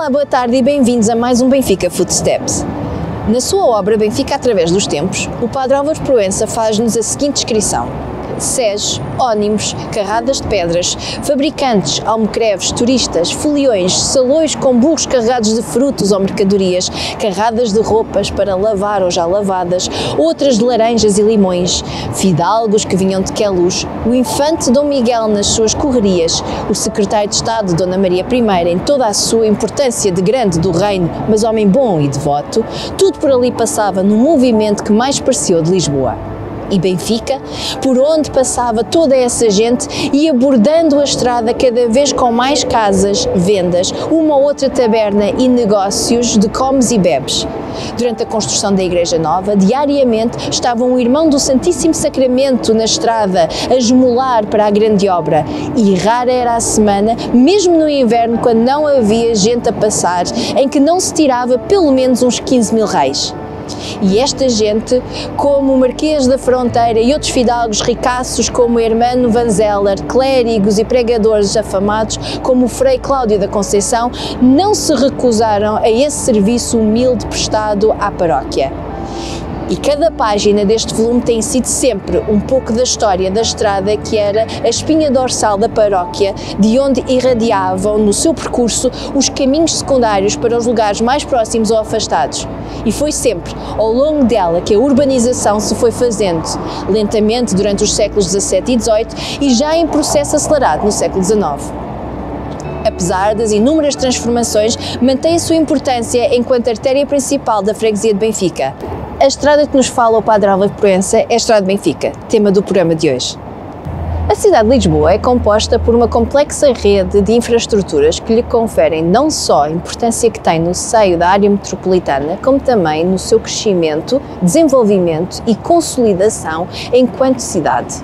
Olá, boa tarde e bem-vindos a mais um Benfica Footsteps. Na sua obra Benfica através dos tempos, o Padre Álvaro Proença faz-nos a seguinte descrição: sés, ónimos, carradas de pedras, fabricantes, almocreves, turistas, foliões, salões com burros carregados de frutos ou mercadorias, carradas de roupas para lavar ou já lavadas, outras de laranjas e limões, fidalgos que vinham de Queluz, o infante Dom Miguel nas suas correrias, o secretário de Estado Dona Maria I em toda a sua importância de grande do reino, mas homem bom e devoto, tudo por ali passava no movimento que mais pareceu de Lisboa. E Benfica, por onde passava toda essa gente, ia bordando a estrada cada vez com mais casas, vendas, uma ou outra taberna e negócios de comes e bebes. Durante a construção da Igreja Nova, diariamente estava um irmão do Santíssimo Sacramento na estrada a esmolar para a grande obra, e rara era a semana, mesmo no inverno, quando não havia gente a passar, em que não se tirava pelo menos uns 15 mil reis. E esta gente, como o Marquês da Fronteira e outros fidalgos ricaços como Hermano Van Zeller, clérigos e pregadores afamados como o Frei Cláudio da Conceição, não se recusaram a esse serviço humilde prestado à paróquia. E cada página deste volume tem sido sempre um pouco da história da estrada que era a espinha dorsal da paróquia, de onde irradiavam no seu percurso os caminhos secundários para os lugares mais próximos ou afastados. E foi sempre ao longo dela que a urbanização se foi fazendo, lentamente durante os séculos XVII e XVIII e já em processo acelerado no século XIX. Apesar das inúmeras transformações, mantém a sua importância enquanto artéria principal da freguesia de Benfica. A estrada que nos fala o Padre Álvaro Proença é a Estrada de Benfica, tema do programa de hoje. A cidade de Lisboa é composta por uma complexa rede de infraestruturas que lhe conferem não só a importância que tem no seio da área metropolitana, como também no seu crescimento, desenvolvimento e consolidação enquanto cidade.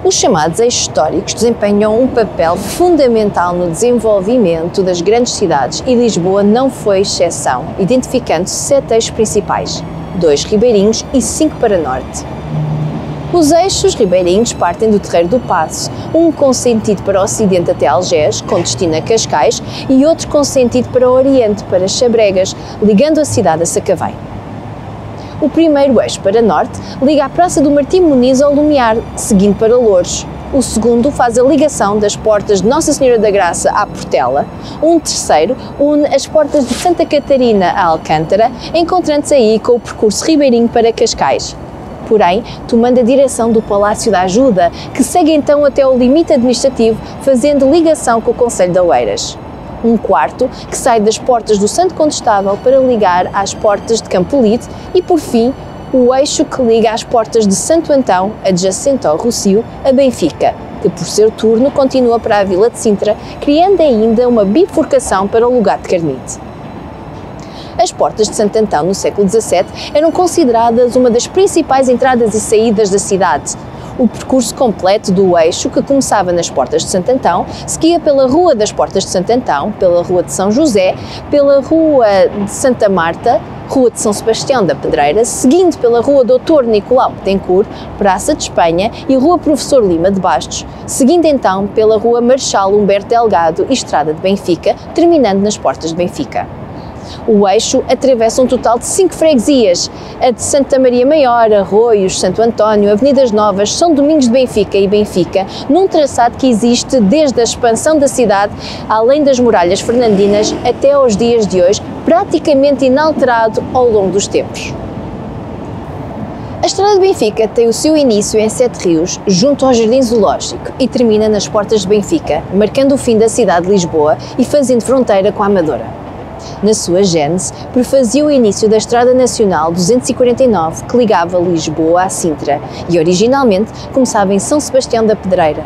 Os chamados eixos históricos desempenham um papel fundamental no desenvolvimento das grandes cidades e Lisboa não foi exceção, identificando 7 eixos principais, 2 ribeirinhos e 5 para norte. Os eixos ribeirinhos partem do Terreiro do Paço, um com sentido para o ocidente até Algés, com destino a Cascais, e outro com sentido para o oriente, para Chabregas, ligando a cidade a Sacavém. O primeiro eixo para norte liga a Praça do Martim Muniz ao Lumiar, seguindo para Louros. O segundo faz a ligação das portas de Nossa Senhora da Graça à Portela. Um terceiro une as portas de Santa Catarina a Alcântara, encontrando-se aí com o percurso ribeirinho para Cascais. Porém, tomando a direção do Palácio da Ajuda, que segue então até o limite administrativo, fazendo ligação com o concelho de Oeiras. Um quarto que sai das portas do Santo Condestável para ligar às portas de Campolide e, por fim, o eixo que liga às portas de Santo Antão, adjacente ao Rossio, a Benfica, que por seu turno continua para a Vila de Sintra, criando ainda uma bifurcação para o lugar de Carnide. As portas de Santo Antão no século XVII eram consideradas uma das principais entradas e saídas da cidade. O percurso completo do eixo, que começava nas Portas de Santo Antão, seguia pela Rua das Portas de Santo Antão, pela Rua de São José, pela Rua de Santa Marta, Rua de São Sebastião da Pedreira, seguindo pela Rua Doutor Nicolau Betancourt, Praça de Espanha e Rua Professor Lima de Bastos, seguindo então pela Rua Marechal Humberto Delgado e Estrada de Benfica, terminando nas Portas de Benfica. O eixo atravessa um total de 5 freguesias, a de Santa Maria Maior, Arroios, Santo António, Avenidas Novas, São Domingos de Benfica e Benfica, num traçado que existe desde a expansão da cidade, além das muralhas fernandinas, até aos dias de hoje, praticamente inalterado ao longo dos tempos. A Estrada de Benfica tem o seu início em Sete Rios, junto ao Jardim Zoológico, e termina nas Portas de Benfica, marcando o fim da cidade de Lisboa e fazendo fronteira com a Amadora. Na sua gênese, prefazia o início da Estrada Nacional 249, que ligava Lisboa a Sintra, e originalmente começava em São Sebastião da Pedreira.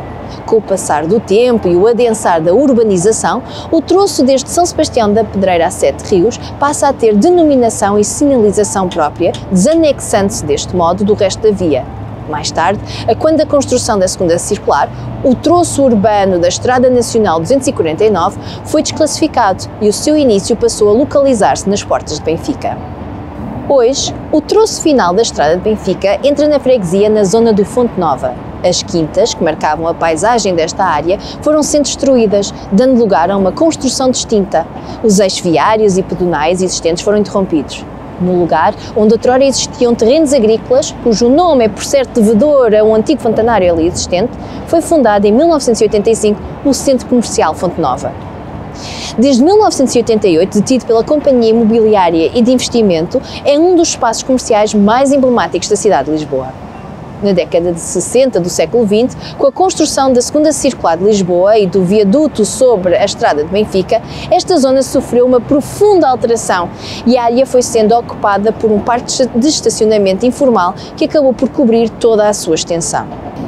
Com o passar do tempo e o adensar da urbanização, o troço desde São Sebastião da Pedreira a Sete Rios passa a ter denominação e sinalização própria, desanexando-se deste modo do resto da via. Mais tarde, quando a construção da segunda circular, o troço urbano da Estrada Nacional 249 foi desclassificado e o seu início passou a localizar-se nas Portas de Benfica. Hoje, o troço final da Estrada de Benfica entra na freguesia na zona do Fonte Nova. As quintas, que marcavam a paisagem desta área, foram sendo destruídas, dando lugar a uma construção distinta. Os eixos viários e pedonais existentes foram interrompidos. No lugar onde outrora existiam terrenos agrícolas, cujo nome é por certo devedor a um antigo fontanário ali existente, foi fundado em 1985 o Centro Comercial Fonte Nova. Desde 1988, detido pela Companhia Imobiliária e de Investimento, é um dos espaços comerciais mais emblemáticos da cidade de Lisboa. Na década de 60 do século XX, com a construção da segunda circular de Lisboa e do viaduto sobre a estrada de Benfica, esta zona sofreu uma profunda alteração e a área foi sendo ocupada por um parque de estacionamento informal que acabou por cobrir toda a sua extensão.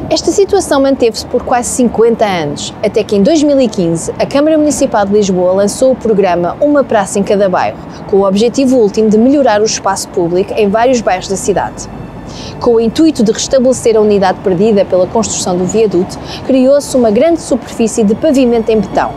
Esta situação manteve-se por quase 50 anos, até que em 2015 a Câmara Municipal de Lisboa lançou o programa Uma Praça em Cada Bairro, com o objetivo último de melhorar o espaço público em vários bairros da cidade. Com o intuito de restabelecer a unidade perdida pela construção do viaduto, criou-se uma grande superfície de pavimento em betão.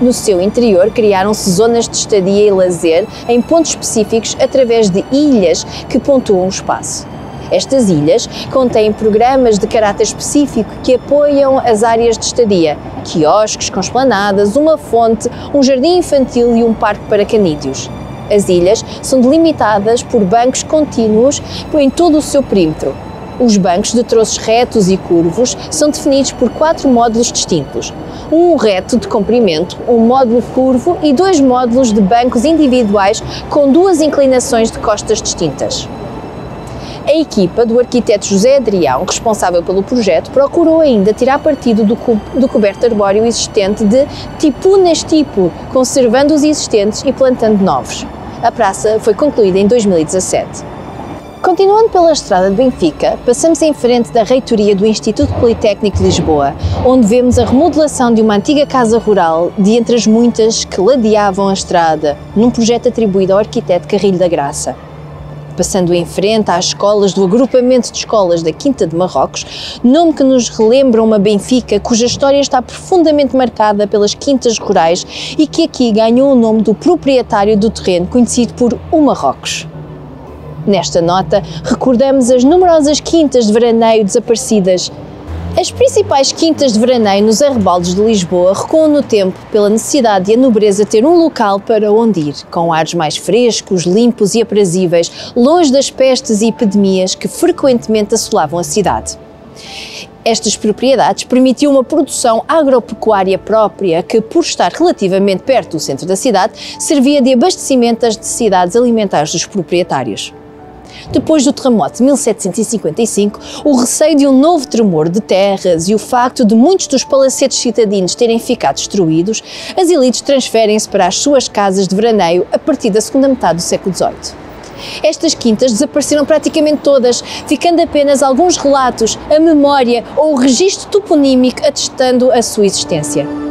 No seu interior, criaram-se zonas de estadia e lazer em pontos específicos através de ilhas que pontuam o espaço. Estas ilhas contêm programas de caráter específico que apoiam as áreas de estadia, quiosques com esplanadas, uma fonte, um jardim infantil e um parque para canídeos. As ilhas são delimitadas por bancos contínuos em todo o seu perímetro. Os bancos de troços retos e curvos são definidos por 4 módulos distintos. Um reto de comprimento, um módulo curvo e 2 módulos de bancos individuais com 2 inclinações de costas distintas. A equipa do arquiteto José Adrião, responsável pelo projeto, procurou ainda tirar partido do coberto arbóreo existente de tipo neste tipo, conservando os existentes e plantando novos. A praça foi concluída em 2017. Continuando pela estrada de Benfica, passamos em frente da reitoria do Instituto Politécnico de Lisboa, onde vemos a remodelação de uma antiga casa rural, de entre as muitas que ladeavam a estrada, num projeto atribuído ao arquiteto Carrilho da Graça. Passando em frente às escolas do agrupamento de escolas da Quinta de Marrocos, nome que nos relembra uma Benfica cuja história está profundamente marcada pelas quintas rurais e que aqui ganhou o nome do proprietário do terreno, conhecido por o Marrocos. Nesta nota, recordamos as numerosas quintas de veraneio desaparecidas. As principais quintas de veraneio nos arrebaldes de Lisboa recuam no tempo pela necessidade e a nobreza ter um local para onde ir, com ares mais frescos, limpos e aprazíveis, longe das pestes e epidemias que frequentemente assolavam a cidade. Estas propriedades permitiam uma produção agropecuária própria que, por estar relativamente perto do centro da cidade, servia de abastecimento às necessidades alimentares dos proprietários. Depois do terremoto de 1755, o receio de um novo tremor de terras e o facto de muitos dos palacetes citadinos terem ficado destruídos, as elites transferem-se para as suas casas de veraneio a partir da segunda metade do século XVIII. Estas quintas desapareceram praticamente todas, ficando apenas alguns relatos, a memória ou o registro toponímico atestando a sua existência.